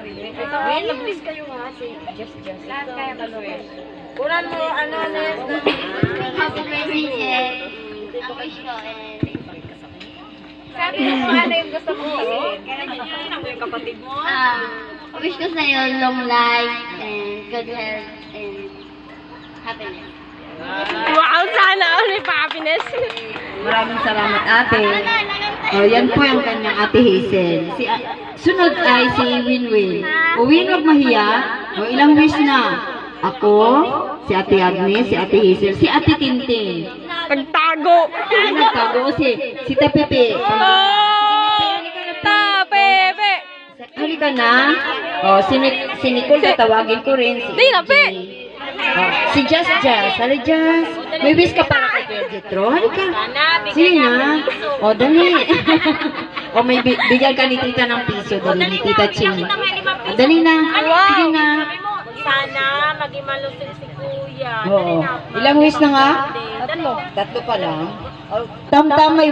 Win, mag-wish kayo nga. Just. Lahat kaya mag-wish. Kunan mo, Nes. Happy birthday, ang wish ko Sabi mo kung ano yung gusto mo. Kailan mo yung kapatid mo? wish ko sa'yo long life and good health and happiness. Wow, sana all may happiness. Maraming salamat, ate. Yan po yung kanyang ate Hazel. Sunod ay si Winwin. Win, wag mahiya. Ilang wish na? Ako, si ate Agnes, si ate Hazel, si ate Tintin. Nagtago. Nagtago si Tapepe. Tapepe. Halika na. Si Nicole, tatawagin ko rin. Di na, pe. Si Just. Hali, Just. May wish ka para kay Kuya Jetro. Halika. Sige na. Dali. May bigyan ka ni tita ng piso. Dali ni tita Ching. Dali na. Sige na. Sana maging malusog si Kuya. Ilang wish na nga? Tatlo pa lang. Tam-tam may